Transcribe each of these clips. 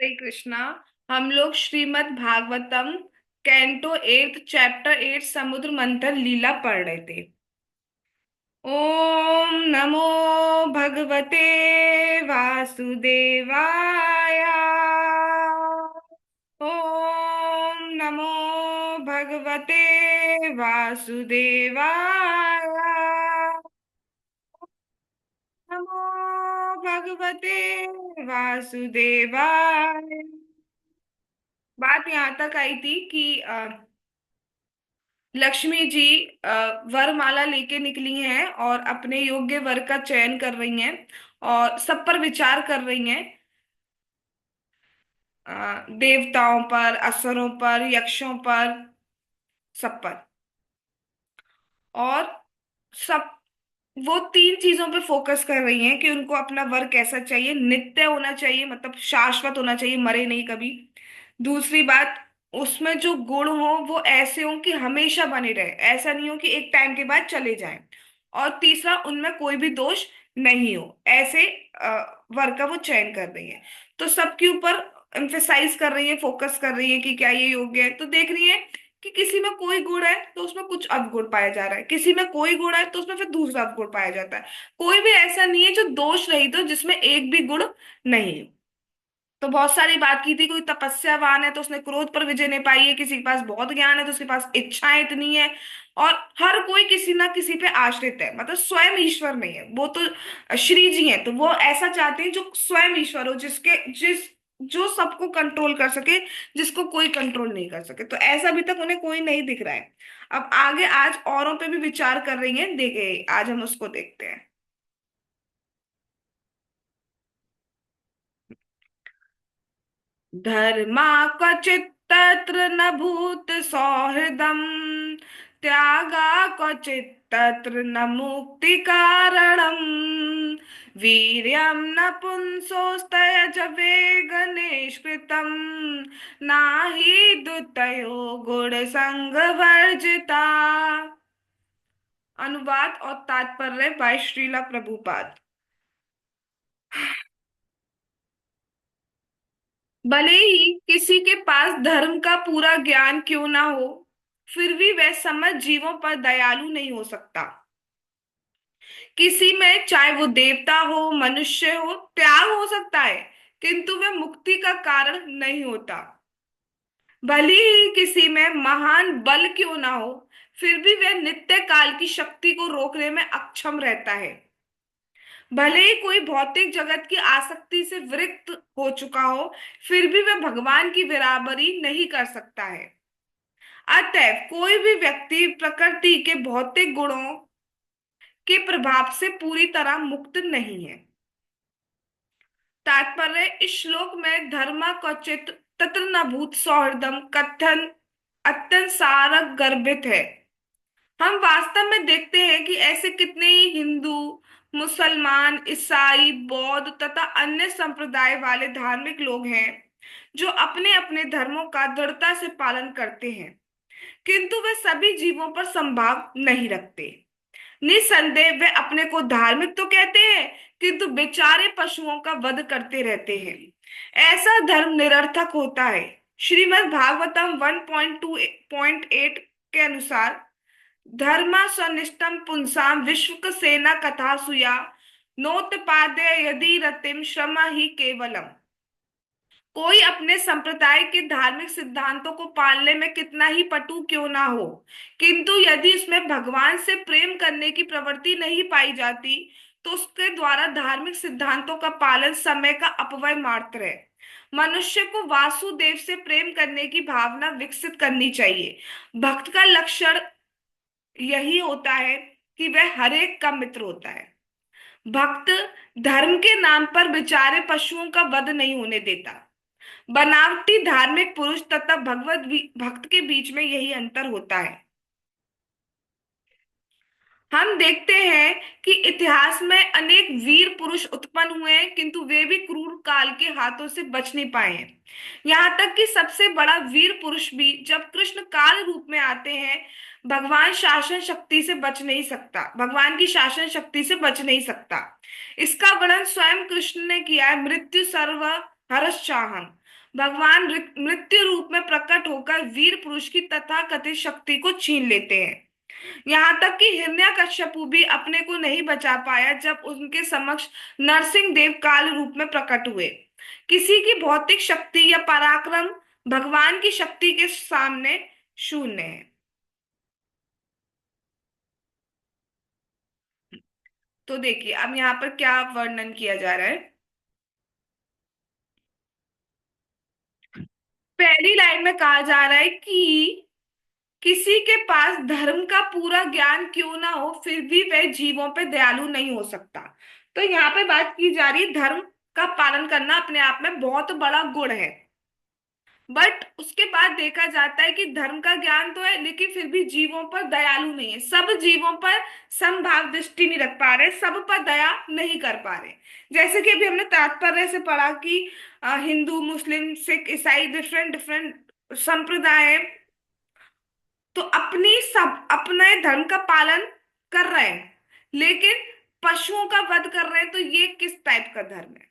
हरे कृष्णा। हम लोग Shrimad Bhagavatam canto 8 chapter 8 समुद्र मंथन लीला पढ़ रहे थे। ओम नमो भगवते वासुदेवाय। ओम नमो भगवते वासुदेवाय। नमो भगवते वासुदेवाय। बात यहाँ तक आई थी कि लक्ष्मी जी वरमाला लेके निकली हैं और अपने योग्य वर का चयन कर रही हैं और सब पर विचार कर रही हैं। देवताओं पर, असुरों पर, यक्षों पर, सब पर। और सब वो तीन चीजों पे फोकस कर रही हैं कि उनको अपना वर कैसा चाहिए, नित्य होना चाहिए, मतलब शाश्वत होना चाहिए, मरे नहीं कभी। दूसरी बात, उसमें जो गुण हो वो ऐसे हो कि हमेशा बने रहे, ऐसा नहीं हो कि एक टाइम के बाद चले जाएं। और तीसरा, उनमें कोई भी दोष नहीं हो, ऐसे वर का वो चयन कर रही है। तो सबके ऊपर एम्फेसाइज कर रही है, फोकस कर रही है कि क्या ये योग्य है। तो देख रही है कि किसी में कोई गुण है तो उसमें कुछ अवगुण पाया जा रहा है, किसी में कोई गुण है तो उसमें फिर दूसरा अवगुण पाया जाता है। कोई भी ऐसा नहीं है जो दोष रहित हो, जिसमें एक भी गुण नहीं है। तो बहुत सारी बात की थी, कोई तपस्यावान है तो उसने क्रोध पर विजय नहीं पाई है, किसी के पास बहुत ज्ञान है तो उसके पास इच्छाएं इतनी है। और हर कोई किसी ना किसी पे आश्रित है, मतलब स्वयं ईश्वर नहीं है वो तो श्री जी हैं, तो वो ऐसा चाहते हैं जो स्वयं ईश्वर हो, जिसके जिस जो सबको कंट्रोल कर सके, जिसको कोई कंट्रोल नहीं कर सके। तो ऐसा अभी तक उन्हें कोई नहीं दिख रहा है। अब आगे आज औरों पे भी विचार कर रही हैं, देखे आज हम उसको देखते हैं। धर्मा क्वचित् तत्र न भूत सौहृदम, त्यागा क्वचित् तत्र न मुक्ति कारणम, वीर्यं न पुंसोस्तयज वेग निष्कृतम, नाहि दुतयो गुण संग वर्जिता। अनुवाद और तात्पर्य बाय श्रीला प्रभुपाद। भले ही किसी के पास धर्म का पूरा ज्ञान क्यों ना हो, फिर भी वह समझ जीवों पर दयालु नहीं हो सकता। किसी में, चाहे वो देवता हो मनुष्य हो, त्याग हो सकता है, किंतु वह मुक्ति का कारण नहीं होता। भले ही किसी में महान बल क्यों ना हो, फिर भी वह नित्य काल की शक्ति को रोकने में अक्षम रहता है। भले ही कोई भौतिक जगत की आसक्ति से विरक्त हो चुका हो, फिर भी वह भगवान की बराबरी नहीं कर सकता है। अतएव कोई भी व्यक्ति प्रकृति के भौतिक गुणों के प्रभाव से पूरी तरह मुक्त नहीं है। तात्पर्य, इस श्लोक में धर्मा क्वचित तत्र न भूत सौहृदम कथन अत्यंत सारक गर्भित है। हम वास्तव में देखते हैं कि ऐसे कितने ही हिंदू, मुसलमान, ईसाई, बौद्ध तथा अन्य संप्रदाय वाले धार्मिक लोग हैं जो अपने अपने धर्मों का दृढ़ता से पालन करते हैं, किंतु वे सभी जीवों पर संभाव नहीं रखते। निसंदेह वे अपने को धार्मिक तो कहते हैं, किंतु बेचारे पशुओं का वध करते रहते हैं। ऐसा धर्म निरर्थक होता है। श्रीमद् भागवतम 1.2.8 के अनुसार, धर्मा स्वनिष्ठम पुंसाम विश्व सेना कथा सुया, नोत्पाद्य यदि रतिम श्रम ही केवलम। कोई अपने संप्रदाय के धार्मिक सिद्धांतों को पालने में कितना ही पटु क्यों ना हो, किंतु यदि उसमें भगवान से प्रेम करने की प्रवृत्ति नहीं पाई जाती, तो उसके द्वारा धार्मिक सिद्धांतों का पालन समय का अपव्यय मात्र है। मनुष्य को वासुदेव से प्रेम करने की भावना विकसित करनी चाहिए। भक्त का लक्षण यही होता है कि वह हर एक का मित्र होता है। भक्त धर्म के नाम पर बेचारे पशुओं का वध नहीं होने देता। बनावटी धार्मिक पुरुष तथा भक्त के बीच में यही अंतर होता है। हम देखते हैं कि इतिहास में अनेक वीर पुरुष उत्पन्न हुए हैं, किंतु वे भी क्रूर काल के हाथों से बच नहीं पाए हैं। यहाँ तक कि सबसे बड़ा वीर पुरुष भी जब कृष्ण काल रूप में आते हैं, भगवान की शासन शक्ति से बच नहीं सकता। इसका वर्णन स्वयं कृष्ण ने किया है, मृत्यु सर्व हरश्चाहम। भगवान मृत्यु रूप में प्रकट होकर वीर पुरुष की तथाकथित शक्ति को छीन लेते हैं। यहाँ तक कि हिरण्यकश्यपु भी अपने को नहीं बचा पाया जब उनके समक्ष नरसिंह देव काल रूप में प्रकट हुए। किसी की भौतिक शक्ति या पराक्रम भगवान की शक्ति के सामने शून्य है। तो देखिए अब यहाँ पर क्या वर्णन किया जा रहा है। पहली लाइन में कहा जा रहा है कि किसी के पास धर्म का पूरा ज्ञान क्यों ना हो फिर भी वह जीवों पे दयालु नहीं हो सकता। तो यहाँ पे बात की जा रही है धर्म का पालन करना अपने आप में बहुत बड़ा गुण है। बट उसके बाद देखा जाता है कि धर्म का ज्ञान तो है लेकिन फिर भी जीवों पर दयालु नहीं है, सब जीवों पर समभाव दृष्टि नहीं रख पा रहे, सब पर दया नहीं कर पा रहे। जैसे कि अभी हमने तात्पर्य से पढ़ा कि हिंदू मुस्लिम सिख ईसाई डिफरेंट डिफरेंट संप्रदाय हैं, तो अपनी सब अपने धर्म का पालन कर रहे हैं लेकिन पशुओं का वध कर रहे हैं, तो ये किस टाइप का धर्म है।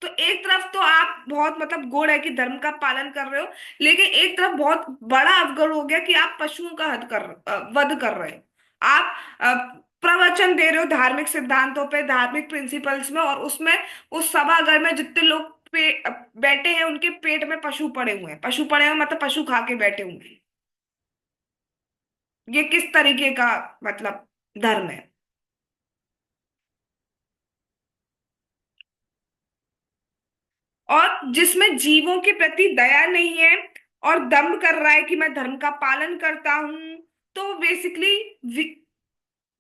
तो एक तरफ तो आप बहुत मतलब गुण है कि धर्म का पालन कर रहे हो, लेकिन एक तरफ बहुत बड़ा अवगुण हो गया कि आप पशुओं का वध कर रहे हो। आप प्रवचन दे रहे हो धार्मिक सिद्धांतों पे, धार्मिक प्रिंसिपल्स में, और उसमें उस सभागार में जितने लोग बैठे हैं उनके पेट में पशु पड़े हुए हैं, पशु पड़े हुए मतलब पशु खा के बैठे हुए हैं। ये किस तरीके का मतलब धर्म है। और जिसमें जीवों के प्रति दया नहीं है और दम्भ कर रहा है कि मैं धर्म का पालन करता हूं, तो बेसिकली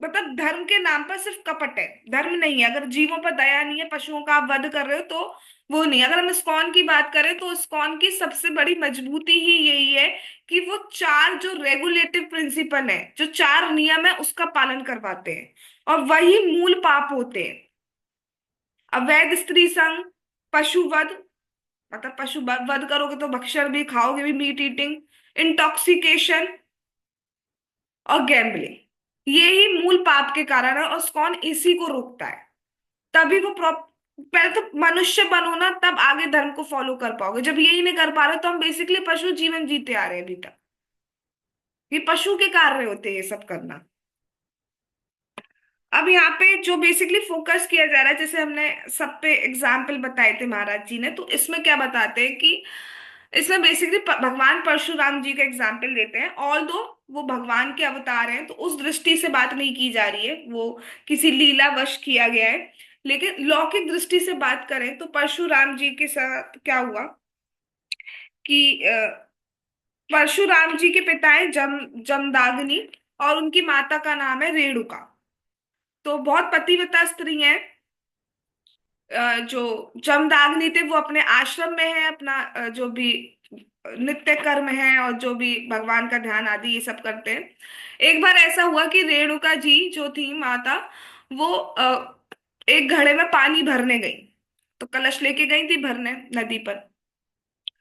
मतलब धर्म के नाम पर सिर्फ कपट है, धर्म नहीं है। अगर जीवों पर दया नहीं है, पशुओं का आप वध कर रहे हो, तो वो नहीं। अगर हम इस्कॉन की बात करें तो इस्कॉन की सबसे बड़ी मजबूती ही यही है कि वो चार जो रेगुलेटिव प्रिंसिपल है, जो चार नियम है, उसका पालन करवाते हैं, और वही मूल पाप होते हैं। अवैध स्त्री संग, पशुवध, मतलब वध करोगे तो भक्षण भी, खाओगे भी, मीट ईटिंग, इंटॉक्सिकेशन और गैम्बलिंग, ये ही मूल पाप के कारण है, और कौन इसी को रोकता है। तभी वो पहले तो मनुष्य बनो ना, तब आगे धर्म को फॉलो कर पाओगे। जब यही नहीं कर पा रहे तो हम बेसिकली पशु जीवन जीते आ रहे हैं अभी तक। ये पशु के कार्य होते हैं ये सब करना। अब यहाँ पे जो बेसिकली फोकस किया जा रहा है, जैसे हमने सब पे एग्जाम्पल बताए थे महाराज जी ने, तो इसमें क्या बताते हैं कि इसमें बेसिकली भगवान परशुराम जी का एग्जाम्पल देते हैं। ऑल दो वो भगवान के अवतार हैं, तो उस दृष्टि से बात नहीं की जा रही है, वो किसी लीलावश किया गया है। लेकिन लौकिक दृष्टि से बात करें तो परशुराम जी के साथ क्या हुआ कि परशुराम जी के पिता है जमदाग्नि, और उनकी माता का नाम है रेणुका। तो बहुत पतिव्रता स्त्री हैं। जो जमदाग्नि थे वो अपने आश्रम में है, अपना जो भी नित्य कर्म है और जो भी भगवान का ध्यान आदि ये सब करते हैं। एक बार ऐसा हुआ कि रेणुका जी जो थी माता, वो एक घड़े में पानी भरने गई, तो कलश लेके गई थी भरने नदी पर।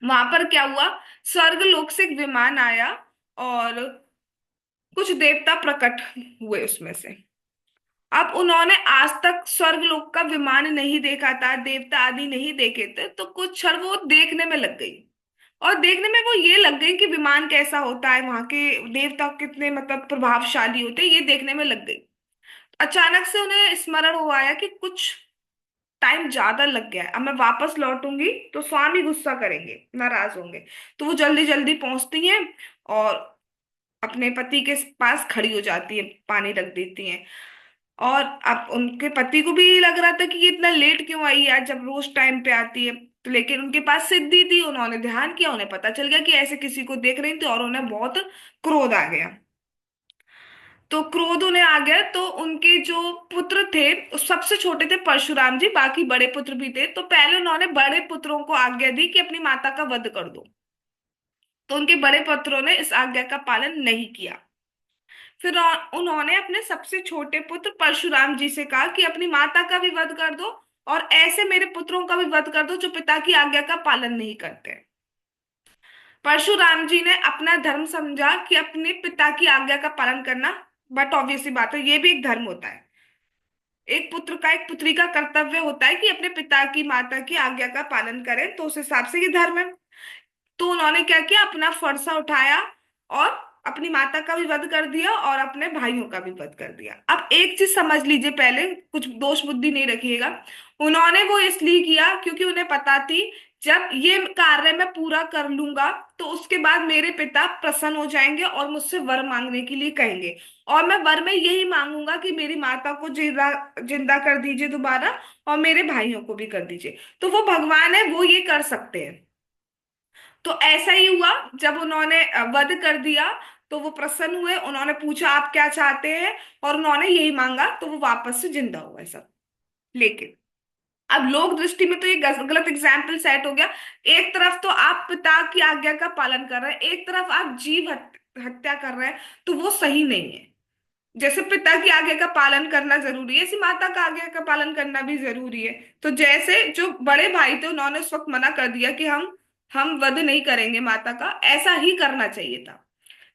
वहां पर क्या हुआ, स्वर्ग लोक से एक विमान आया और कुछ देवता प्रकट हुए उसमें से। अब उन्होंने आज तक स्वर्ग लोक का विमान नहीं देखा था, देवता आदि नहीं देखे थे, तो कुछ क्षण वो देखने में लग गई, और देखने में वो ये लग गई कि विमान कैसा होता है, वहां के देवता कितने मतलब प्रभावशाली होते हैं, ये देखने में लग गई। अचानक से उन्हें स्मरण हुआ आया कि कुछ टाइम ज्यादा लग गया है, अब मैं वापस लौटूंगी तो स्वामी गुस्सा करेंगे, नाराज होंगे। तो वो जल्दी जल्दी पहुंचती हैं और अपने पति के पास खड़ी हो जाती है, पानी रख देती हैं। और अब उनके पति को भी लग रहा था कि ये इतना लेट क्यों आई है आज, जब रोज टाइम पे आती है। तो लेकिन उनके पास सिद्धि थी, उन्होंने ध्यान किया, उन्हें पता चल गया कि ऐसे किसी को देख रही थी, और उन्हें बहुत क्रोध आ गया। तो क्रोध उन्हें आ गया, तो उनके जो पुत्र थे, सबसे छोटे थे परशुराम जी, बाकी बड़े पुत्र भी थे, तो पहले उन्होंने बड़े पुत्रों को आज्ञा दी कि अपनी माता का वध कर दो। तो उनके बड़े पुत्रों ने इस आज्ञा का पालन नहीं किया। फिर उन्होंने अपने सबसे छोटे पुत्र परशुराम जी से कहा कि अपनी माता का भी वध कर दो, और ऐसे मेरे पुत्रों का भी वध कर दो जो पिता की आज्ञा का पालन नहीं करते। परशुराम जी ने अपना धर्म समझा कि अपने पिता की आज्ञा का पालन करना, बट ऑब्वियसली बात है ये भी एक धर्म होता है। एक पुत्र का, एक पुत्री का कर्तव्य होता है कि अपने पिता की, माता की आज्ञा का पालन करें, तो उस हिसाब से ये धर्म है। तो उन्होंने क्या किया, अपना फरसा उठाया और अपनी माता का भी वध कर दिया और अपने भाइयों का भी वध कर दिया। अब एक चीज समझ लीजिए, पहले कुछ दोष बुद्धि नहीं रखिएगा। उन्होंने वो इसलिए किया क्योंकि उन्हें पता थी जब ये कार्य मैं पूरा कर लूंगा तो उसके बाद मेरे पिता प्रसन्न हो जाएंगे और मुझसे वर मांगने के लिए कहेंगे। और मैं वर में यही मांगूंगा कि मेरी माता को जिंदा जिंदा कर दीजिए दोबारा, और मेरे भाइयों को भी कर दीजिए। तो वो भगवान है, वो ये कर सकते हैं। तो ऐसा ही हुआ। जब उन्होंने वध कर दिया तो वो प्रसन्न हुए, उन्होंने पूछा आप क्या चाहते हैं, और उन्होंने यही मांगा, तो वो वापस से जिंदा हुए सब। लेकिन अब लोक दृष्टि में तो ये गलत एग्जाम्पल सेट हो गया। एक तरफ तो आप पिता की आज्ञा का पालन कर रहे हैं, एक तरफ आप जीव हत्या कर रहे हैं, तो वो सही नहीं है। जैसे पिता की आज्ञा का पालन करना जरूरी है, ऐसे माता का आज्ञा का पालन करना भी जरूरी है। तो जैसे जो बड़े भाई थे उन्होंने उस वक्त मना कर दिया कि हम वध नहीं करेंगे माता का, ऐसा ही करना चाहिए था।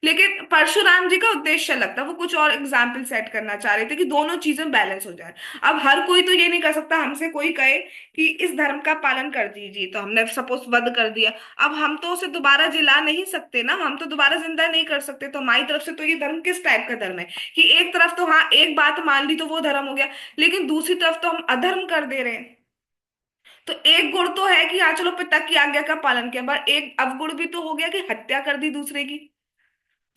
लेकिन परशुराम जी का उद्देश्य अलग था, वो कुछ और एग्जाम्पल सेट करना चाह रहे थे कि दोनों चीजें बैलेंस हो जाए। अब हर कोई तो ये नहीं कर सकता, हमसे कोई कहे कि इस धर्म का पालन कर दीजिए, तो हमने सपोज वध कर दिया। अब हम तो उसे दोबारा जिला नहीं सकते ना, हम तो दोबारा जिंदा नहीं कर सकते। तो हमारी तरफ से तो ये धर्म किस टाइप का धर्म है कि एक तरफ तो हाँ एक बात मान ली तो वो धर्म हो गया, लेकिन दूसरी तरफ तो हम अधर्म कर दे रहे हैं। तो एक गुण तो है कि हाँ चलो पिता की आज्ञा का पालन किया, पर एक अवगुण भी तो हो गया कि हत्या कर दी दूसरे की।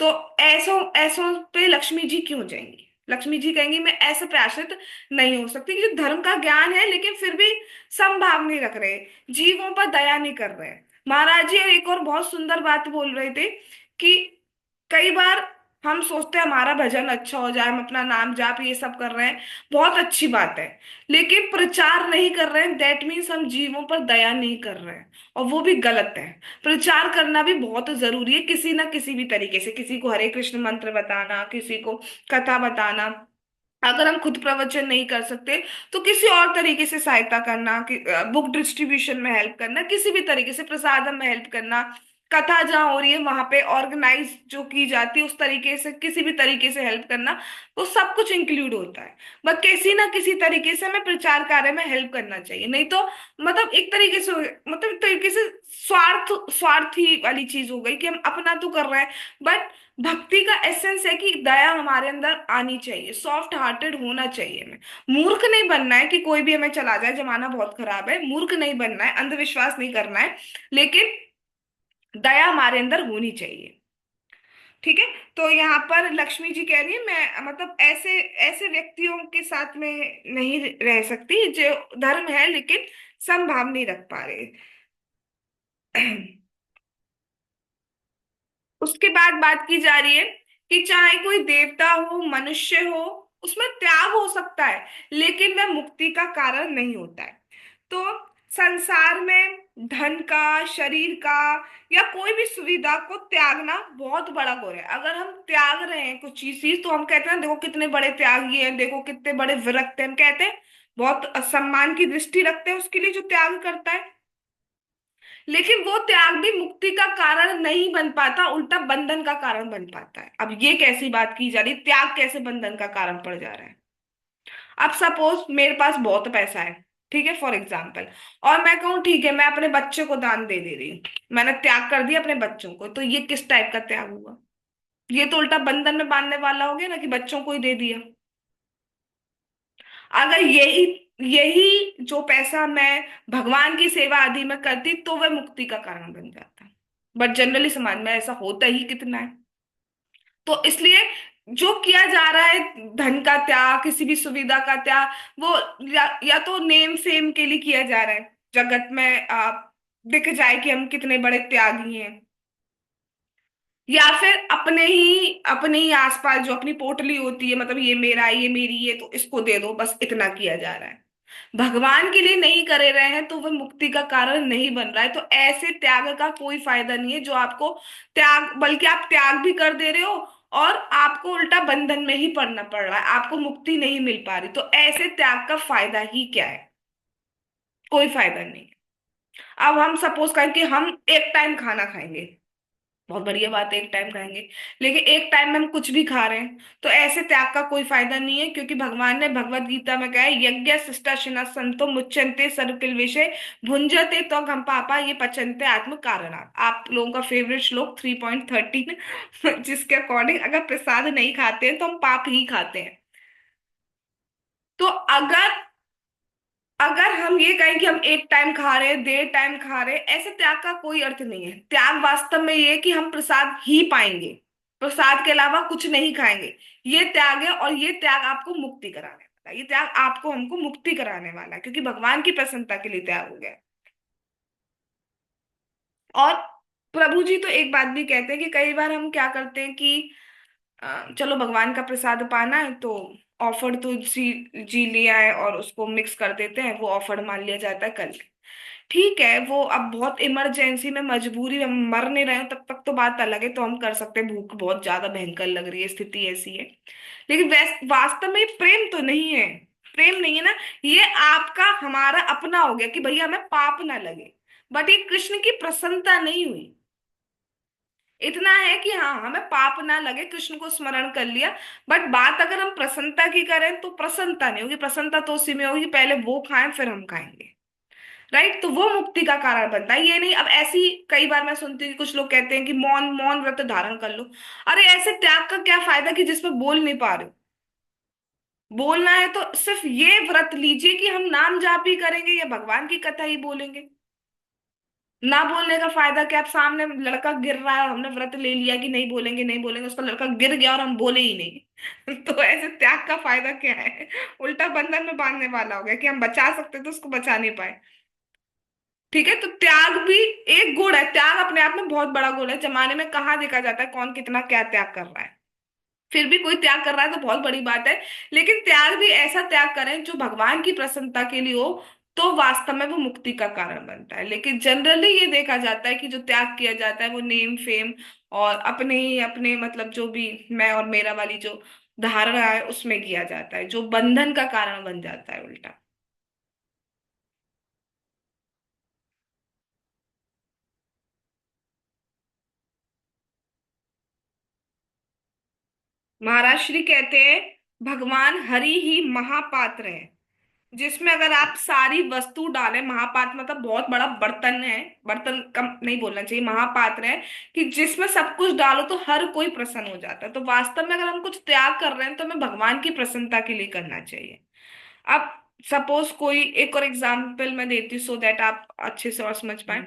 तो ऐसों ऐसों पे लक्ष्मी जी क्यों जाएंगी? लक्ष्मी जी कहेंगी मैं ऐसे पे आश्रित नहीं हो सकती, कि जो धर्म का ज्ञान है लेकिन फिर भी समभाव नहीं रख रहे, जीवों पर दया नहीं कर रहे। महाराज जी एक और बहुत सुंदर बात बोल रहे थे कि कई बार हम सोचते हैं हमारा भजन अच्छा हो जाए, हम अपना नाम जाप ये सब कर रहे हैं, बहुत अच्छी बात है। लेकिन प्रचार नहीं कर रहे हैं, दैट मीन्स हम जीवों पर दया नहीं कर रहे हैं, और वो भी गलत है। प्रचार करना भी बहुत जरूरी है, किसी ना किसी भी तरीके से, किसी को हरे कृष्ण मंत्र बताना, किसी को कथा बताना। अगर हम खुद प्रवचन नहीं कर सकते तो किसी और तरीके से सहायता करना, कि बुक डिस्ट्रीब्यूशन में हेल्प करना, किसी भी तरीके से प्रसादम में हेल्प करना, कथा जहाँ हो रही है वहां पे ऑर्गेनाइज जो की जाती है उस तरीके से, किसी भी तरीके से हेल्प करना, वो सब कुछ इंक्लूड होता है। बस किसी ना किसी तरीके से हमें प्रचार कार्य में हेल्प करना चाहिए, नहीं तो मतलब एक तरीके से, मतलब एक तरीके से स्वार्थी वाली चीज हो गई कि हम अपना तो कर रहे हैं। बट भक्ति का एसेंस है कि दया हमारे अंदर आनी चाहिए, सॉफ्ट हार्टेड होना चाहिए हमें। मूर्ख नहीं बनना है कि कोई भी हमें चला जाए, जमाना बहुत खराब है, मूर्ख नहीं बनना है, अंधविश्वास नहीं करना है, लेकिन दया हमारे अंदर होनी चाहिए। ठीक है। तो यहाँ पर लक्ष्मी जी कह रही है मैं मतलब ऐसे ऐसे व्यक्तियों के साथ में नहीं रह सकती जो धर्म है लेकिन समभाव नहीं रख पा रहे। उसके बाद बात की जा रही है कि चाहे कोई देवता हो मनुष्य हो, उसमें त्याग हो सकता है लेकिन वह मुक्ति का कारण नहीं होता है। तो संसार में धन का, शरीर का, या कोई भी सुविधा को त्यागना बहुत बड़ा गुण है। अगर हम त्याग रहे हैं कुछ चीज तो हम कहते हैं देखो कितने बड़े त्यागी हैं, देखो कितने बड़े विरक्त हैं, हम कहते हैं बहुत सम्मान की दृष्टि रखते हैं उसके लिए जो त्याग करता है। लेकिन वो त्याग भी मुक्ति का कारण नहीं बन पाता, उल्टा बंधन का कारण बन पाता है। अब ये कैसी बात की जा रही, त्याग कैसे बंधन का कारण पड़ जा रहा है? अब सपोज मेरे पास बहुत पैसा है, ठीक है फॉर एग्जाम्पल, और मैं कहूँ ठीक है मैं अपने बच्चे को दान दे दे रही हूँ, मैंने त्याग कर दिया अपने बच्चों को, तो ये किस टाइप का त्याग हुआ? ये तो उल्टा बंधन में बांधने वाला हो गया ना, कि बच्चों को ही दे दिया। अगर यही यही जो पैसा मैं भगवान की सेवा आदि में करती तो वह मुक्ति का कारण बन जाता। बट जनरली समाज में ऐसा होता ही कितना है। तो इसलिए जो किया जा रहा है, धन का त्याग, किसी भी सुविधा का त्याग, वो या तो नेम फेम के लिए किया जा रहा है, जगत में दिख जाए कि हम कितने बड़े त्यागी हैं, या फिर अपने ही आसपास जो अपनी पोटली होती है, मतलब ये मेरा है, ये मेरी है तो इसको दे दो, बस इतना किया जा रहा है। भगवान के लिए नहीं करे रहे हैं तो वह मुक्ति का कारण नहीं बन रहा है। तो ऐसे त्याग का कोई फायदा नहीं है जो आपको त्याग, बल्कि आप त्याग भी कर दे रहे हो और आपको उल्टा बंधन में ही पड़ना पड़ रहा है, आपको मुक्ति नहीं मिल पा रही। तो ऐसे त्याग का फायदा ही क्या है? कोई फायदा नहीं। अब हम सपोज करें कि हम एक टाइम खाना खाएंगे, बहुत बढ़िया बात है, एक टाइम खाएंगे। लेकिन एक टाइम में हम कुछ भी खा रहे हैं तो ऐसे त्याग का कोई फायदा नहीं है, क्योंकि भगवान ने भगवत गीता में कहा है, यज्ञ शिष्टाशिनः संतो मुच्यन्ते सर्वकिल विषय भुंजते तो हम पापा ये पचन्ते आत्म कारणात्। आप लोगों का फेवरेट श्लोक 3.13 जिसके अकॉर्डिंग अगर प्रसाद नहीं खाते हैं तो हम पाप ही खाते हैं। तो अगर अगर हम ये कहें कि हम एक टाइम खा रहे हैं, 1.5 टाइम खा रहे हैं, ऐसे त्याग का कोई अर्थ नहीं है। त्याग वास्तव में ये है कि हम प्रसाद ही पाएंगे, प्रसाद के अलावा कुछ नहीं खाएंगे। ये त्याग है, और ये त्याग आपको मुक्ति कराने वाला है। ये त्याग आपको हमको मुक्ति कराने वाला है, क्योंकि भगवान की प्रसन्नता के लिए त्याग हो गया। और प्रभु जी तो एक बात भी कहते हैं कि कई बार हम क्या करते हैं कि चलो भगवान का प्रसाद पाना है तो ऑफर तो जी लिया है और उसको मिक्स कर देते हैं, वो ऑफर मान लिया जाता है कल। ठीक है, वो अब बहुत इमरजेंसी में, मजबूरी में मर नहीं रहे हो तब तक तो बात अलग है, तो हम कर सकते हैं। भूख बहुत ज्यादा भयंकर लग रही है, स्थिति ऐसी है। लेकिन वास्तव में ये प्रेम तो नहीं है। प्रेम नहीं है ना। ये आपका हमारा अपना हो गया कि भैया हमें पाप ना लगे। बट ये कृष्ण की प्रसन्नता नहीं हुई। इतना है कि हाँ, हमें पाप ना लगे, कृष्ण को स्मरण कर लिया। बट बात अगर हम प्रसन्नता की करें तो प्रसन्नता नहीं होगी। प्रसन्नता तो उसी में होगी, पहले वो खाएं फिर हम खाएंगे। राइट, तो वो मुक्ति का कारण बनता है, ये नहीं। अब ऐसी कई बार मैं सुनती हूँ कि कुछ लोग कहते हैं कि मौन मौन व्रत धारण कर लो। अरे ऐसे त्याग का क्या फायदा कि जिसमें बोल नहीं पा रहे हो। बोलना है तो सिर्फ ये व्रत लीजिए कि हम नाम जाप ही करेंगे या भगवान की कथा ही बोलेंगे। ना बोलने का फायदा क्या? आप सामने लड़का गिर रहा है और हमने व्रत ले लिया कि नहीं बोलेंगे नहीं बोलेंगे, उसका लड़का गिर गया और हम बोले ही नहीं। तो ऐसे त्याग का फायदा क्या है? उल्टा बंधन में बांधने वाला हो गया कि हम बचा सकते तो उसको बचा नहीं पाए। ठीक है, तो त्याग भी एक गुण है। त्याग अपने आप में बहुत बड़ा गुण है। जमाने में कहाँ देखा जाता है कौन कितना क्या त्याग कर रहा है? फिर भी कोई त्याग कर रहा है तो बहुत बड़ी बात है। लेकिन त्याग भी ऐसा त्याग करें जो भगवान की प्रसन्नता के लिए हो, तो वास्तव में वो मुक्ति का कारण बनता है। लेकिन जनरली ये देखा जाता है कि जो त्याग किया जाता है वो नेम फेम और अपने ही अपने मतलब जो भी मैं और मेरा वाली जो धारणा है उसमें किया जाता है, जो बंधन का कारण बन जाता है उल्टा। महाराज श्री कहते हैं, भगवान हरि ही महापात्र है, जिसमें अगर आप सारी वस्तु डालें, महापात्र मतलब बहुत बड़ा बर्तन है, बर्तन कम नहीं बोलना चाहिए, महापात्र है कि जिसमें सब कुछ डालो तो हर कोई प्रसन्न हो जाता है। तो वास्तव में अगर हम कुछ त्याग कर रहे हैं तो हमें भगवान की प्रसन्नता के लिए करना चाहिए। अब सपोज कोई एक और एग्जाम्पल मैं देती हूँ सो दैट आप अच्छे से और समझ पाए।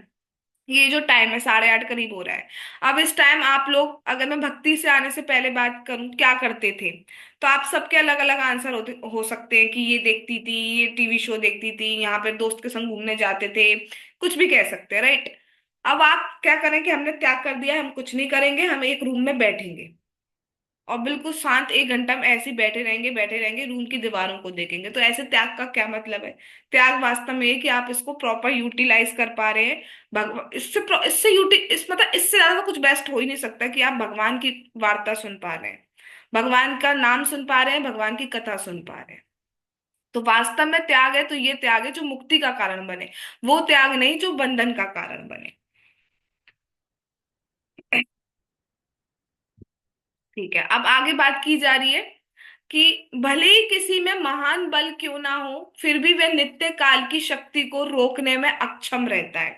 ये जो टाइम है 8:30 करीब हो रहा है। अब इस टाइम आप लोग, अगर मैं भक्ति से आने से पहले बात करूं क्या करते थे, तो आप सबके अलग अलग आंसर होते हो सकते हैं कि ये देखती थी, ये टीवी शो देखती थी, यहाँ पे दोस्त के संग घूमने जाते थे, कुछ भी कह सकते हैं। राइट। अब आप क्या करें कि हमने त्याग कर दिया, हम कुछ नहीं करेंगे, हम एक रूम में बैठेंगे और बिल्कुल शांत 1 घंटा में ऐसे ही बैठे रहेंगे, रूम की दीवारों को देखेंगे। तो ऐसे त्याग का क्या मतलब है? त्याग वास्तव में ये कि आप इसको प्रॉपर यूटिलाइज कर पा रहे हैं। भगवान इससे इस मतलब इससे ज्यादा तो कुछ बेस्ट हो ही नहीं सकता कि आप भगवान की वार्ता सुन पा रहे हैं, भगवान का नाम सुन पा रहे हैं, भगवान की कथा सुन पा रहे हैं। तो वास्तव में त्याग है तो ये त्याग है जो मुक्ति का कारण बने, वो त्याग नहीं जो बंधन का कारण बने। ठीक है, अब आगे बात की जा रही है कि भले ही किसी में महान बल क्यों ना हो, फिर भी वह नित्य काल की शक्ति को रोकने में अक्षम रहता है।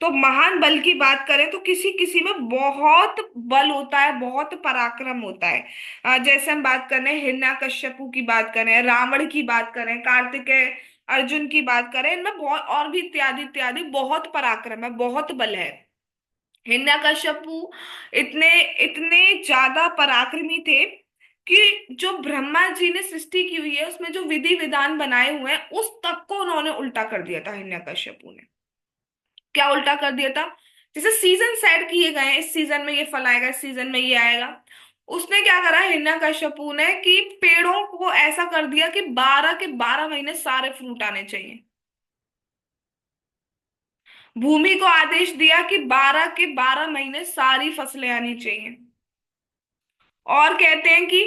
तो महान बल की बात करें तो किसी किसी में बहुत बल होता है, बहुत पराक्रम होता है। जैसे हम बात करें हिरण्यकश्यपु की बात करें, रावण की बात करें, कार्तिकेय अर्जुन की बात करें, इनमें बहुत और भी इत्यादि इत्यादि बहुत पराक्रम है, बहुत बल है। हिरण्यकश्यपु इतने इतने ज्यादा पराक्रमी थे कि जो ब्रह्मा जी ने सृष्टि की हुई है उसमें जो विधि विधान बनाए हुए हैं उस तक को उन्होंने उल्टा कर दिया था हिरण्यकश्यपु ने। क्या उल्टा कर दिया था? जैसे सीजन सेट किए गए हैं, इस सीजन में ये फल आएगा, इस सीजन में ये आएगा। उसने क्या करा हिरण्यकश्यपु ने कि पेड़ों को ऐसा कर दिया कि 12 के 12 महीने सारे फ्रूट आने चाहिए। भूमि को आदेश दिया कि 12 के 12 महीने सारी फसलें आनी चाहिए। और कहते हैं कि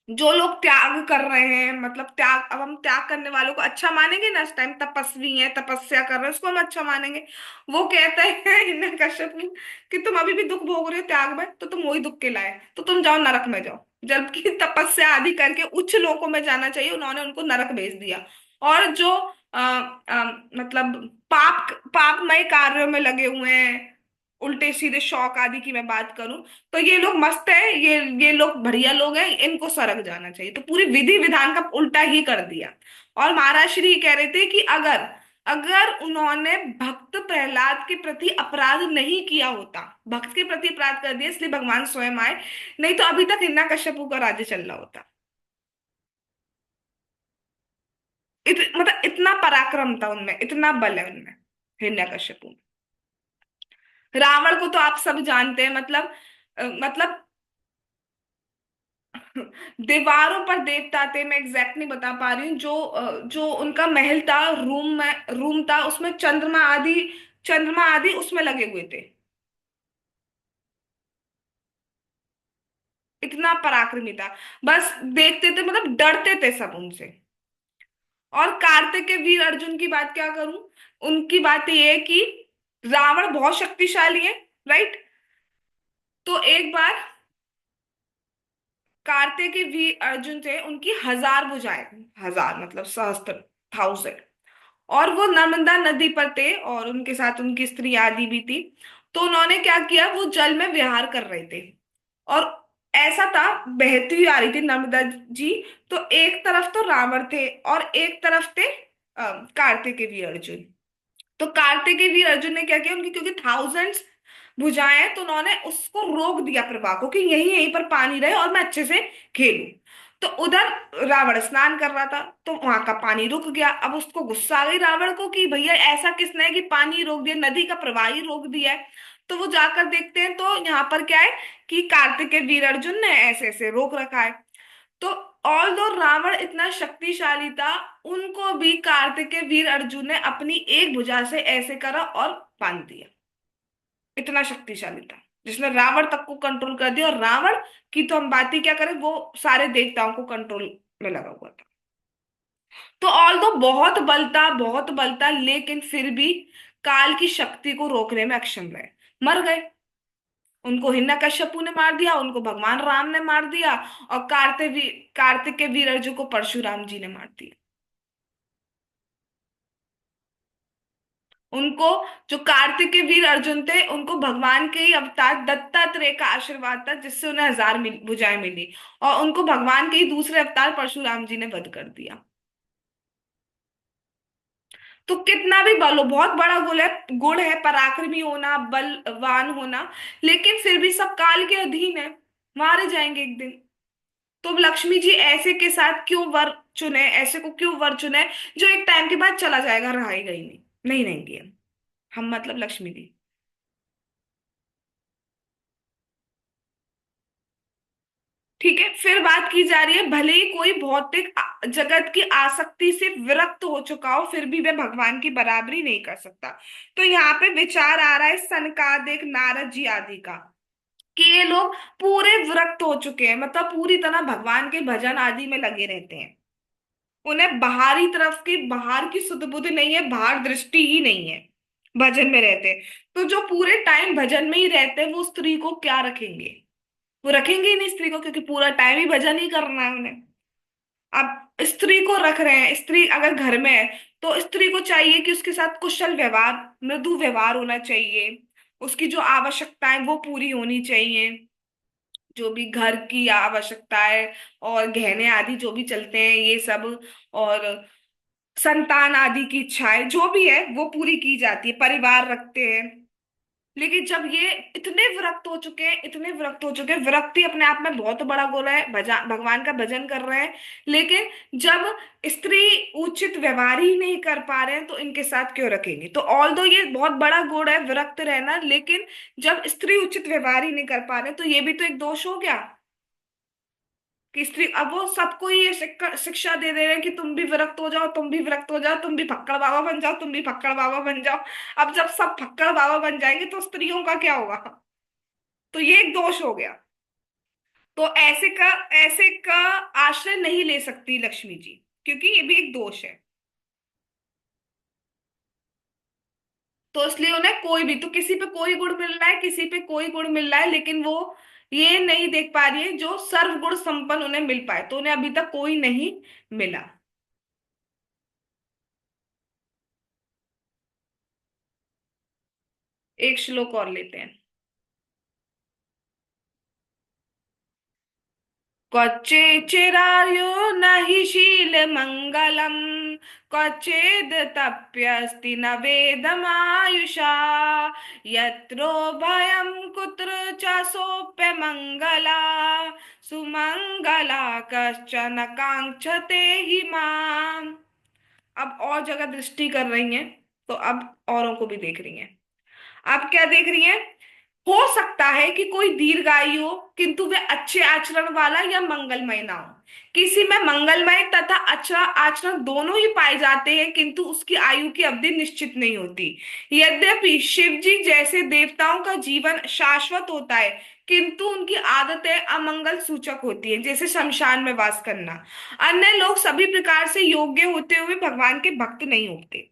जो लोग त्याग कर रहे हैं, मतलब त्याग, अब हम त्याग करने वालों को अच्छा मानेंगे ना, इस टाइम तपस्वी है, तपस्या कर रहे हैं, उसको हम अच्छा मानेंगे। वो कहते हैं हिरण्यकश्यप कि तुम अभी भी दुख भोग रहे हो त्याग में, तो तुम वही दुख के लाए, तो तुम जाओ नरक में जाओ। जबकि तपस्या आदि करके उच्च लोकों में जाना चाहिए, उन्होंने उनको नरक भेज दिया। और जो मतलब पापमय कार्यों में लगे हुए हैं, उल्टे सीधे शौक आदि की मैं बात करूं, तो ये लोग मस्त है, ये लोग बढ़िया लोग हैं, इनको सरक जाना चाहिए। तो पूरी विधि विधान का उल्टा ही कर दिया। और महाराज श्री कह रहे थे कि अगर अगर उन्होंने भक्त प्रहलाद के प्रति अपराध नहीं किया होता, भक्त के प्रति अपराध कर दिया इसलिए भगवान स्वयं आए, नहीं तो अभी तक हिरण्यकश्यप का राज्य चल रहा होता। मतलब इतना पराक्रम था उनमें, इतना बल है उनमें, हिरण्यकश्यप में। रावण को तो आप सब जानते हैं, मतलब दीवारों पर देवता थे, मैं एग्जैक्ट नहीं बता पा रही हूँ। जो उनका महल था, रूम था, उसमें चंद्रमा आदि उसमें लगे हुए थे। इतना पराक्रमी था। बस देखते थे, मतलब डरते थे सब उनसे। और कार्तिक के वीर अर्जुन की बात क्या करूं। उनकी बात ये है कि रावण बहुत शक्तिशाली है, राइट। तो एक बार कार्तिकेय वीर अर्जुन थे, उनकी 1000 भुजाएं, 1000 मतलब सहस्त्र, 1000। और वो नर्मदा नदी पर थे, और उनके साथ उनकी स्त्री आदि भी थी। तो उन्होंने क्या किया, वो जल में विहार कर रहे थे। और ऐसा था, बहती हुई आ रही थी नर्मदा जी। तो एक तरफ तो रावण थे और एक तरफ थे कार्तिकेय अर्जुन। तो कार्तिकेय वीर अर्जुन ने क्या किया, उनकी क्योंकि थाउजेंड्स भुजाएं हैं, तो उन्होंने उसको रोक दिया प्रवाह को, कि यहीं यहीं पर पानी रहे और मैं अच्छे से खेलूं। तो उधर रावण स्नान कर रहा था, तो वहां का पानी रुक गया। अब उसको गुस्सा आ गई रावण को कि भैया ऐसा किसने है कि पानी रोक दिया, नदी का प्रवाह ही रोक दिया है। तो वो जाकर देखते हैं, तो यहाँ पर क्या है कि कार्तिकेय वीर अर्जुन ने ऐसे ऐसे रोक रखा है। तो ऑल दो रावण इतना शक्तिशाली था, उनको भी कार्तिकेय वीर अर्जुन ने अपनी एक भुजा से ऐसे करा और बांध दिया। इतना शक्तिशाली था, जिसने रावण तक को कंट्रोल कर दिया। और रावण की तो हम बात ही क्या करें, वो सारे देवताओं को कंट्रोल में लगा हुआ था। तो ऑल दो बहुत बल था, लेकिन फिर भी काल की शक्ति को रोकने में अक्षम रहे, मर गए। उनको हिरण्यकश्यपु ने मार दिया, उनको भगवान राम ने मार दिया। और कार्तिक के वीर अर्जुन को परशुराम जी ने मार दिया। उनको, जो कार्तिक के वीर अर्जुन थे, उनको भगवान के ही अवतार दत्तात्रेय का आशीर्वाद था, जिससे उन्हें 1000 भुजाएं मिली। और उनको भगवान के ही दूसरे अवतार परशुराम जी ने वध कर दिया। तो कितना भी बल हो, बहुत बड़ा गुण है पराक्रमी होना, बलवान होना, लेकिन फिर भी सब काल के अधीन है, मारे जाएंगे एक दिन। तो लक्ष्मी जी ऐसे के साथ क्यों वर चुने, ऐसे को क्यों वर चुने, जो एक टाइम के बाद चला जाएगा, रहेगा ही नहीं। नहीं रहेंगे हम मतलब लक्ष्मी जी। ठीक है, फिर बात की जा रही है, भले ही कोई भौतिक जगत की आसक्ति से विरक्त हो चुका हो, फिर भी वह भगवान की बराबरी नहीं कर सकता। तो यहाँ पे विचार आ रहा है सनकादिक नारद जी आदि का, कि ये लोग पूरे विरक्त हो चुके हैं, मतलब पूरी तरह भगवान के भजन आदि में लगे रहते हैं। उन्हें बाहर की सुध बुध नहीं है, बाहर दृष्टि ही नहीं है, भजन में रहते हैं। तो जो पूरे टाइम भजन में ही रहते हैं, वो स्त्री को क्या रखेंगे। वो रखेंगे ही नहीं स्त्री को, क्योंकि पूरा टाइम ही भजन ही करना है उन्हें। अब स्त्री को रख रहे हैं, स्त्री अगर घर में है, तो स्त्री को चाहिए कि उसके साथ कुशल व्यवहार, मृदु व्यवहार होना चाहिए। उसकी जो आवश्यकताएं वो पूरी होनी चाहिए, जो भी घर की आवश्यकताएं और गहने आदि जो भी चलते हैं ये सब, और संतान आदि की इच्छाएं जो भी है वो पूरी की जाती है, परिवार रखते हैं। लेकिन जब ये इतने विरक्त हो चुके हैं, इतने विरक्त हो चुके हैं, विरक्ति अपने आप में बहुत बड़ा गुण है, भगवान का भजन कर रहे हैं, लेकिन जब स्त्री उचित व्यवहार ही नहीं कर पा रहे हैं, तो इनके साथ क्यों रखेंगे। तो ऑल दो ये बहुत बड़ा गुण है विरक्त रहना, लेकिन जब स्त्री उचित व्यवहार ही नहीं कर पा रहे, तो ये भी तो एक दोष हो गया कि स्त्री, अब वो सबको ही ये शिक्षा दे दे रहे हैं कि तुम भी विरक्त हो जाओ, तुम भी विरक्त हो जाओ, तुम भी फक्कड़ बाबा बन जाओ, तुम भी फक्कड़ बाबा बन जाओ। अब जब सब फक्कड़ बाबा बन जाएंगे, तो स्त्रियों का क्या होगा। तो ये एक दोष हो गया। तो ऐसे का आश्रय नहीं ले सकती लक्ष्मी जी, क्योंकि ये भी एक दोष है। तो इसलिए उन्हें कोई भी, तो किसी पे कोई गुण मिल रहा है, किसी पे कोई गुण मिल रहा है, लेकिन वो ये नहीं देख पा रही है जो सर्व गुण संपन्न उन्हें मिल पाए, तो उन्हें अभी तक कोई नहीं मिला। एक श्लोक और लेते हैं। क्वचिच्चिरार्यो न हि शीलमङ्गलम् क्वचिद् तप्यस्ति न वेदमायुषा यत्रो भयं कुत्र च सोऽप्यमङ्गला सुमङ्गला कश्चन काङ्क्षते हि माम्। अब और जगह दृष्टि कर रही हैं, तो अब औरों को भी देख रही हैं। आप क्या देख रही हैं? हो सकता है कि कोई दीर्घायु हो, किंतु वे अच्छे आचरण वाला या मंगलमय ना हो। किसी में मंगलमय तथा अच्छा आचरण दोनों ही पाए जाते हैं, किंतु उसकी आयु की अवधि निश्चित नहीं होती। यद्यपि शिव जी जैसे देवताओं का जीवन शाश्वत होता है, किंतु उनकी आदतें अमंगल सूचक होती हैं, जैसे शमशान में वास करना। अन्य लोग सभी प्रकार से योग्य होते हुए भगवान के भक्त नहीं होते।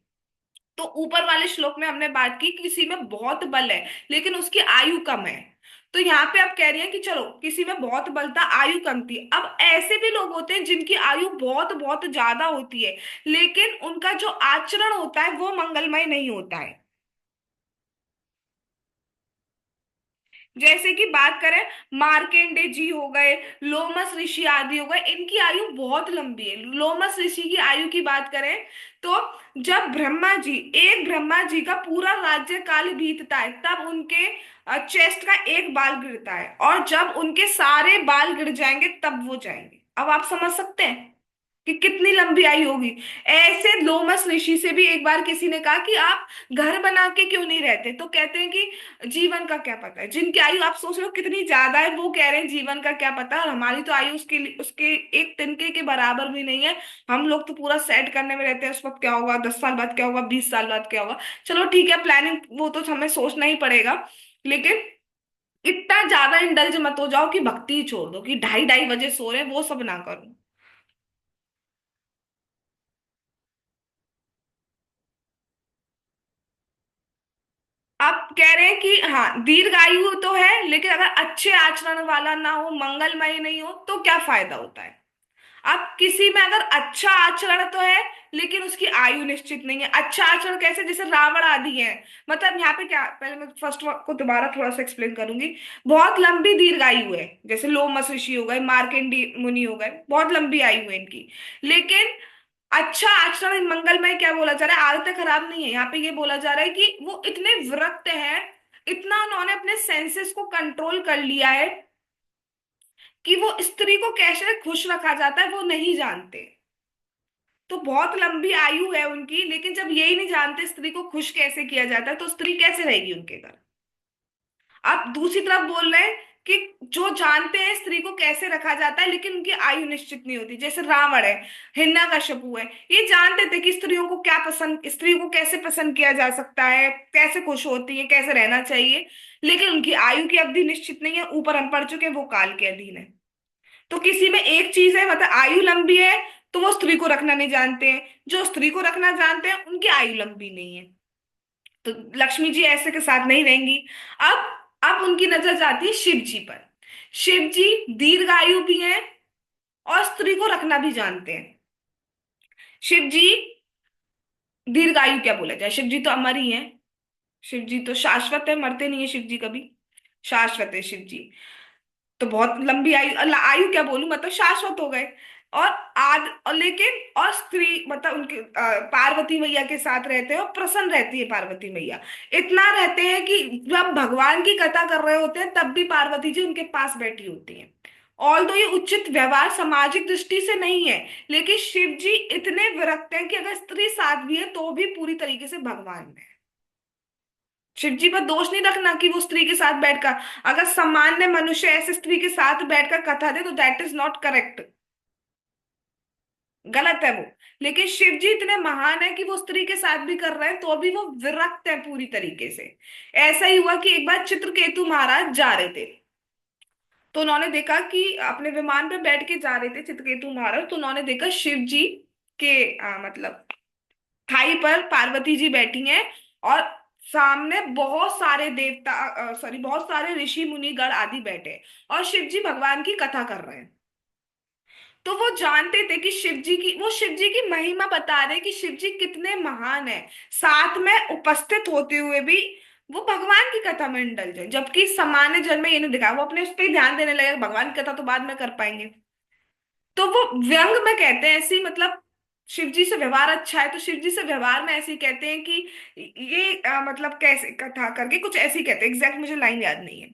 तो ऊपर वाले श्लोक में हमने बात की कि किसी में बहुत बल है, लेकिन उसकी आयु कम है। तो यहाँ पे आप कह रही हैं कि चलो किसी में बहुत बल था, आयु कम थी। अब ऐसे भी लोग होते हैं जिनकी आयु बहुत बहुत ज्यादा होती है, लेकिन उनका जो आचरण होता है वो मंगलमय नहीं होता है। जैसे कि बात करें, मार्केंडे जी हो गए, लोमस ऋषि आदि हो गए, इनकी आयु बहुत लंबी है। लोमस ऋषि की आयु की बात करें तो जब ब्रह्मा जी, एक ब्रह्मा जी का पूरा राज्य काल बीतता है, तब उनके चेस्ट का एक बाल गिरता है, और जब उनके सारे बाल गिर जाएंगे तब वो जाएंगे। अब आप समझ सकते हैं कि कितनी लंबी आयु होगी। ऐसे लोमस ऋषि से भी एक बार किसी ने कहा कि आप घर बना के क्यों नहीं रहते, तो कहते हैं कि जीवन का क्या पता है। जिनकी आयु आप सोच लो कितनी ज्यादा है, वो कह रहे हैं जीवन का क्या पता, और हमारी तो आयु उसके एक तिनके के बराबर भी नहीं है। हम लोग तो पूरा सेट करने में रहते हैं, उस वक्त क्या होगा, 10 साल बाद क्या होगा, 20 साल बाद क्या होगा। चलो ठीक है, प्लानिंग वो तो हमें सोचना ही पड़ेगा, लेकिन इतना ज्यादा इंडल्ज मत हो जाओ कि भक्ति ही छोड़ दो, कि 2:30 2:30 बजे सो रहे हैं, वो सब ना करो। आप कह रहे हैं कि हाँ दीर्घायु तो है, लेकिन अगर अच्छे आचरण वाला ना हो, मंगलमय नहीं हो, तो क्या फायदा होता है। अब किसी में अगर अच्छा आचरण तो है, लेकिन उसकी आयु निश्चित नहीं है। अच्छा आचरण कैसे, जैसे रावण आदि है। मतलब यहाँ पे क्या, पहले मैं फर्स्ट को दोबारा थोड़ा सा एक्सप्लेन करूंगी। बहुत लंबी दीर्घायु है, जैसे लोमस ऋषि हो गए, मार्केंडी मुनि हो गए, बहुत लंबी आयु है इनकी। लेकिन अच्छा आचरण मंगलमय क्या बोला जा रहा है, आदतें खराब नहीं है। यहाँ पे ये बोला जा रहा है कि वो इतने विरक्त है, इतना उन्होंने अपने सेंसेस को कंट्रोल कर लिया है कि वो स्त्री को कैसे खुश रखा जाता है वो नहीं जानते। तो बहुत लंबी आयु है उनकी, लेकिन जब यही नहीं जानते स्त्री को खुश कैसे किया जाता है, तो स्त्री कैसे रहेगी उनके घर। आप दूसरी तरफ बोल रहे हैं कि जो जानते हैं स्त्री को कैसे रखा जाता है, लेकिन उनकी आयु निश्चित नहीं होती, जैसे रावण है, हिरण्यकश्यपु है। ये जानते थे कि स्त्रियों को क्या पसंद, स्त्री को कैसे पसंद किया जा सकता है, कैसे खुश होती है, कैसे रहना चाहिए, लेकिन उनकी आयु की अवधि निश्चित नहीं है। ऊपर हम पढ़ चुके हैं, वो काल के अधीन है। तो किसी में एक चीज है, मतलब आयु लंबी है, तो वो स्त्री को रखना नहीं जानते हैं। जो स्त्री को रखना जानते हैं उनकी आयु लंबी नहीं है। तो लक्ष्मी जी ऐसे के साथ नहीं रहेंगी। अब उनकी नजर जाती है शिव जी पर। शिव जी दीर्घायु भी हैं, और स्त्री को रखना भी जानते हैं। शिव जी दीर्घायु क्या बोला जाए, शिव जी तो अमर ही हैं। शिव जी तो शाश्वत है, मरते नहीं है शिव जी कभी। शाश्वत है शिव जी। तो बहुत लंबी आयु, आयु क्या बोलूं, मतलब शाश्वत हो गए। और और लेकिन और स्त्री, मतलब उनके पार्वती मैया के साथ रहते हैं, और प्रसन्न रहती है पार्वती मैया। इतना रहते हैं कि जब भगवान की कथा कर रहे होते हैं तब भी पार्वती जी उनके पास बैठी होती हैं। ऑल दो ये उचित व्यवहार सामाजिक दृष्टि से नहीं है, लेकिन शिव जी इतने विरक्त हैं कि अगर स्त्री साथ भी है तो भी पूरी तरीके से भगवान में है। शिव जी पर दोष नहीं रखना कि वो स्त्री के साथ बैठकर, अगर सामान्य मनुष्य ऐसे स्त्री के साथ बैठकर कथा दे तो दैट इज नॉट करेक्ट, गलत है वो। लेकिन शिव जी इतने महान है कि वो स्त्री के साथ भी कर रहे हैं तो भी वो विरक्त है पूरी तरीके से। ऐसा ही हुआ कि एक बार चित्रकेतु महाराज जा रहे थे, तो उन्होंने देखा कि अपने विमान पे बैठ के जा रहे थे चित्रकेतु महाराज, तो उन्होंने देखा शिव जी के मतलब खाई पर पार्वती जी बैठी हैं, और सामने बहुत सारे देवता, सॉरी, बहुत सारे ऋषि मुनि गण आदि बैठे हैं, और शिव जी भगवान की कथा कर रहे हैं। तो वो जानते थे कि शिव जी की, वो शिव जी की महिमा बता रहे कि शिव जी कितने महान है, साथ में उपस्थित होते हुए भी वो भगवान की कथा में इंडल्ज है, जबकि सामान्य जन में ये नहीं दिखा, वो अपने उस पर ही ध्यान देने लगे, भगवान की कथा तो बाद में कर पाएंगे। तो वो व्यंग में कहते हैं ऐसी, मतलब शिव जी से व्यवहार अच्छा है तो शिव जी से व्यवहार में ऐसे ही कहते हैं कि ये मतलब कैसे कथा करके कुछ ऐसे ही कहते हैं, एग्जैक्ट मुझे लाइन याद नहीं है।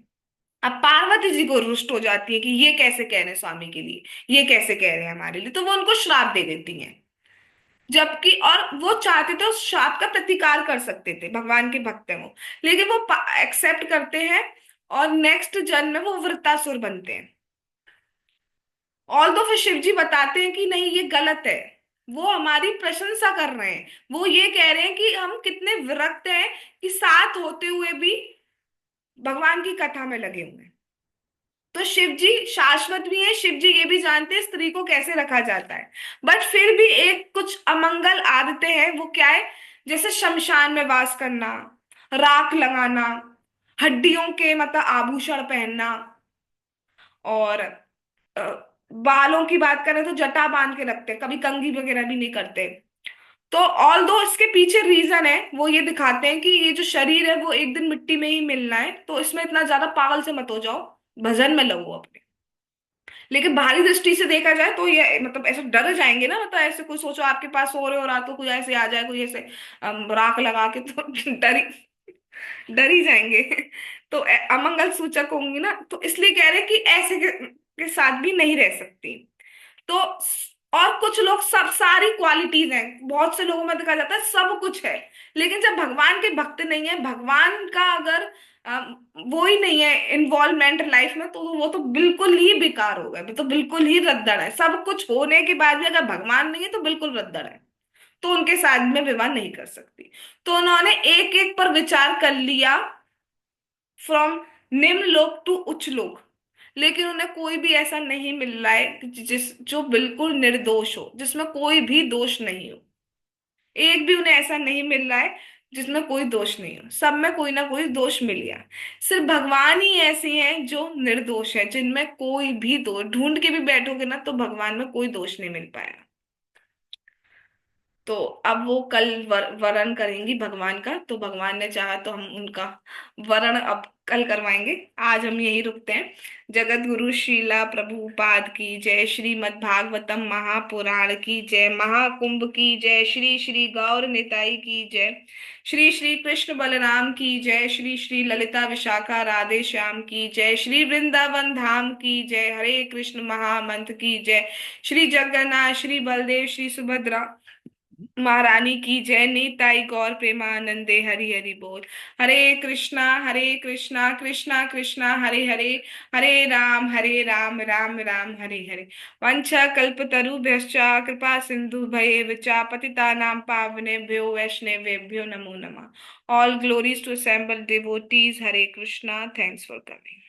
अब पार्वती जी को रुष्ट हो जाती है कि ये कैसे कह रहे हैं स्वामी के लिए, ये कैसे कह रहे हैं हमारे लिए, तो वो उनको श्राप दे देती हैं। जबकि और वो चाहते थे उस श्राप का प्रतिकार कर सकते थे, भगवान के भक्त हैं वो, लेकिन वो एक्सेप्ट करते हैं, और नेक्स्ट जन्म में वो वृत्तासुर बनते हैं। ऑल दो फिर शिव जी बताते हैं कि नहीं ये गलत है, वो हमारी प्रशंसा कर रहे हैं, वो ये कह रहे हैं कि हम कितने विरक्त हैं कि साथ होते हुए भी भगवान की कथा में लगे हुए हैं। तो शिव जी शाश्वत भी है, शिव जी ये भी जानते हैं स्त्री को कैसे रखा जाता है, बट फिर भी एक कुछ अमंगल आदतें हैं, वो क्या है, जैसे शमशान में वास करना, राख लगाना, हड्डियों के मतलब आभूषण पहनना, और अ, बालों की बात करें तो जटा बांध के रखते हैं, कभी कंघी वगैरह भी नहीं करते। तो ऑल दो इसके पीछे रीजन है, वो ये दिखाते हैं कि ये जो शरीर है वो एक दिन मिट्टी में ही मिलना है, तो इसमें इतना ज्यादा पागल से मत हो जाओ, भजन में लगो अपने। लेकिन बाहरी दृष्टि से देखा जाए तो ये मतलब ऐसे डर जाएंगे ना, मतलब ऐसे कोई सोचो आपके पास सो रहे हो रात को कोई ऐसे आ जाए, कोई ऐसे राख लगा के, तो डर ही जाएंगे। तो अमंगल सूचक होंगी ना, तो इसलिए कह रहे हैं कि ऐसे के साथ भी नहीं रह सकती। तो और कुछ लोग, सब सारी क्वालिटीज हैं, बहुत से लोगों में देखा जाता है सब कुछ है, लेकिन जब भगवान के भक्त नहीं है, भगवान का अगर वो ही नहीं है इन्वॉल्वमेंट लाइफ में, तो वो तो बिल्कुल ही बेकार हो गए, वो तो बिल्कुल ही रद्दड़ है, सब कुछ होने के बाद भी अगर भगवान नहीं है तो बिल्कुल रद्दड़ है। तो उनके साथ में विवाह नहीं कर सकती। तो उन्होंने एक एक पर विचार कर लिया, फ्रॉम निम्न लोक टू उच्च लोक, लेकिन उन्हें कोई भी ऐसा नहीं मिल रहा है जिस जो बिल्कुल निर्दोष हो, जिसमें कोई भी दोष नहीं हो। एक भी उन्हें ऐसा नहीं मिल रहा है जिसमें कोई दोष नहीं हो, सब में कोई ना कोई दोष मिल गया। सिर्फ भगवान ही ऐसे हैं जो निर्दोष है, जिनमें कोई भी दोष ढूंढ के भी बैठोगे ना तो भगवान में कोई दोष नहीं मिल पाया। तो अब वो कल वरण करेंगी भगवान का, तो भगवान ने चाहा तो हम उनका वरण अब कल करवाएंगे। आज हम यही रुकते हैं। जगत गुरु श्रीला प्रभुपाद की जय, श्रीमद् भागवतम महापुराण की जय, महाकुंभ की जय, श्री श्री गौर निताई की जय, श्री श्री कृष्ण बलराम की जय, श्री श्री ललिता विशाखा राधे श्याम की जय, श्री वृंदावन धाम की जय, हरे कृष्ण महामंत्र की जय, श्री जगन्नाथ श्री बलदेव श्री सुभद्रा महारानी की जय, नीताई गौर प्रेमानंदे हरि हरि बोल। हरे कृष्णा कृष्णा कृष्णा हरे हरे, हरे राम राम राम हरे हरे। वंशा कल्पतरुभ्यश्च कृपा सिंधु भयेव पतितानां पावनेभ्यो वैष्णवेभ्यो नमो नमः। All glories to assemble devotees, Hare Krishna, thanks for coming.